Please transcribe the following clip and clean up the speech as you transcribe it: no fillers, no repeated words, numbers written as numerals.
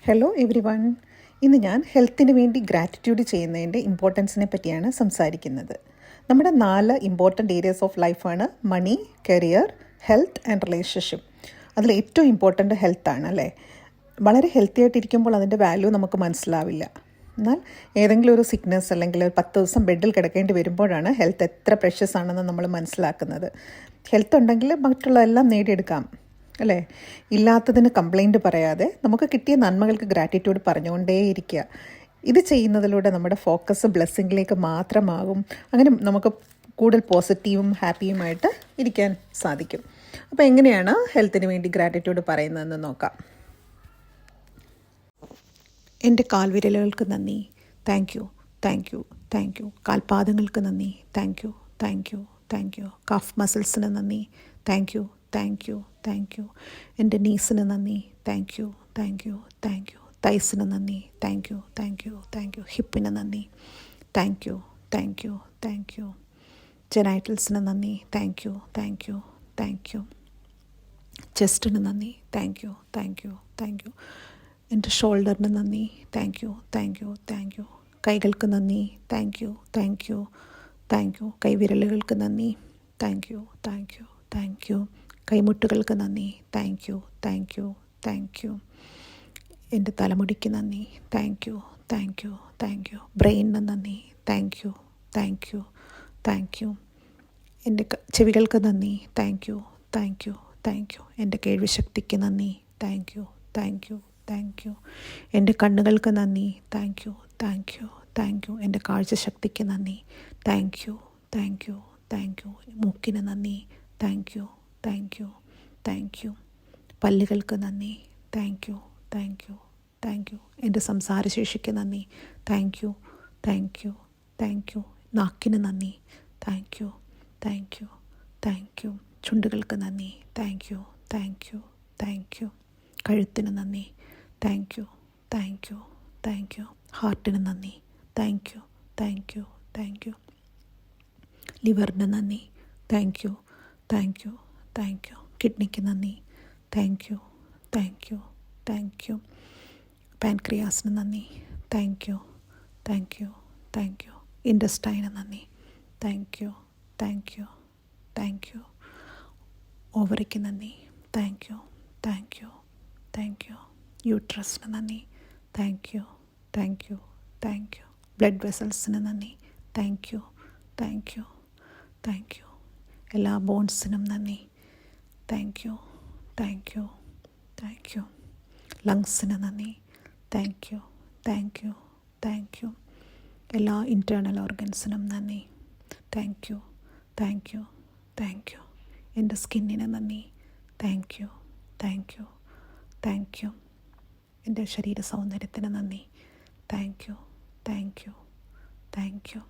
Hello every one. ഇന്ന് ഞാൻ ഹെൽത്തിന് വേണ്ടി ഗ്രാറ്റിറ്റ്യൂഡ് ചെയ്യുന്നതിൻ്റെ ഇമ്പോർട്ടൻസിനെ പറ്റിയാണ് സംസാരിക്കുന്നത്. നമ്മുടെ 4 ഇമ്പോർട്ടൻ്റ് ഏരിയാസ് ഓഫ് ലൈഫാണ് മണി, കരിയർ, ഹെൽത്ത് ആൻഡ് റിലേഷൻഷിപ്പ്. അതിൽ ഏറ്റവും ഇമ്പോർട്ടൻ്റ് ഹെൽത്താണ് അല്ലേ. വളരെ ഹെൽത്തി ആയിട്ടിരിക്കുമ്പോൾ അതിൻ്റെ വാല്യൂ നമുക്ക് മനസ്സിലാവില്ല. എന്നാൽ ഏതെങ്കിലും ഒരു സിക്നസ് അല്ലെങ്കിൽ ഒരു 10 ദിവസം ബെഡിൽ കിടക്കേണ്ടി വരുമ്പോഴാണ് ഹെൽത്ത് എത്ര പ്രഷ്യസ് ആണെന്ന് നമ്മൾ മനസ്സിലാക്കുന്നത്. ഹെൽത്ത് ഉണ്ടെങ്കിൽ മറ്റുള്ളതെല്ലാം നേടിയെടുക്കാം അല്ലേ. ഇല്ലാത്തതിന് കംപ്ലൈൻറ്റ് പറയാതെ നമുക്ക് കിട്ടിയ നന്മകൾക്ക് ഗ്രാറ്റിറ്റ്യൂഡ് പറഞ്ഞുകൊണ്ടേയിരിക്കുക. ഇത് ചെയ്യുന്നതിലൂടെ നമ്മുടെ ഫോക്കസ് ബ്ലെസ്സിങ്ങിലേക്ക് മാത്രമാകും. അങ്ങനെ നമുക്ക് കൂടുതൽ പോസിറ്റീവും ഹാപ്പിയുമായിട്ട് ഇരിക്കാൻ സാധിക്കും. അപ്പോൾ എങ്ങനെയാണ് ഹെൽത്തിന് വേണ്ടി ഗ്രാറ്റിറ്റ്യൂഡ് പറയുന്നതെന്ന് നോക്കാം. എൻ്റെ കാൽവിരലുകൾക്ക് നന്ദി, thank you, thank you, thank you. കാൽപാദങ്ങൾക്ക് നന്ദി, thank you, thank you, thank you. Calf മസിൽസിന് നന്ദി, thank you, thank you, thank you. എൻ്റെ നീസിന് നന്ദി, thank you, thank you, thank you. തൈസിന് നന്ദി, thank you, thank you, thank you. ഹിപ്പിന് നന്ദി, thank you, thank you, thank you. ജെനൈറ്റൽസിന് നന്ദി, thank you, thank you, thank you. ചെസ്റ്റിന് നന്ദി, thank you, thank you, thank you. എൻ്റെ ഷോൾഡറിന് നന്ദി, thank you, thank you, thank you. കൈകൾക്ക് നന്ദി, thank you, thank you, thank you. കൈവിരലുകൾക്ക് നന്ദി, thank you, thank you, thank you. കൈമുട്ടുകൾക്ക് നന്ദി, thank you, thank you, thank you. എൻ്റെ തലമുടിക്ക് നന്ദി, thank you, thank you, thank you. ബ്രെയിനിന് നന്ദി, thank you, thank you, thank you. എൻ്റെ ചെവികൾക്ക് നന്ദി, thank you, thank you, thank you. എൻ്റെ കേൾവിശക്തിക്ക് നന്ദി, thank you, thank you, thank you. എൻ്റെ കണ്ണുകൾക്ക് നന്ദി, thank you, thank you, thank you. എൻ്റെ കാഴ്ചശക്തിക്ക് നന്ദി, thank you, thank you, thank you. മൂക്കിന് നന്ദി, thank you, thank you, thank you. പല്ലുകൾക്ക് നന്ദി, thank you, thank you, thank you. എൻ്റെ സംസാരശേഷിക്ക് നന്ദി, thank you, thank you, thank you. നാക്കിന് നന്ദി, thank you, thank you, thank you. ചുണ്ടുകൾക്ക് നന്ദി, thank you, thank you, thank you. കഴുത്തിന് നന്ദി, thank you, thank you, thank you. ഹാർട്ടിന് നന്ദി, thank you, thank you, thank U. ലിവറിന് നന്ദി, thank you, thank you, thank you. കിഡ്നിക്ക് നന്ദി, thank you, thank you, thank you. പാൻക്രിയാസിന് നന്ദി, thank you, thank you, thank you. ഇൻഡസ്റ്റൈന് നന്ദി, thank you, thank you, thank you. ഓവറിക്ക് നന്ദി, thank you, thank you, thank you. യൂട്രസിന് നന്ദി, thank you, thank you, thank you. Blood വെസൽസിന് നന്ദി, thank you, thank you, thank you. എല്ലാ ബോൺസിനും നന്ദി, thank you, thank you, thank you. ലങ്സിന് നന്ദി, thank you, thank you, thank you. എല്ലാ ഇൻറ്റേർണൽ ഓർഗൻസിനും നന്ദി, thank you, thank you, thank you. എൻ്റെ സ്കിന്നിന് നന്ദി, thank you, thank you, thank you. എൻ്റെ ശരീര സൗന്ദര്യത്തിന് നന്ദി, thank you, thank you, thank U.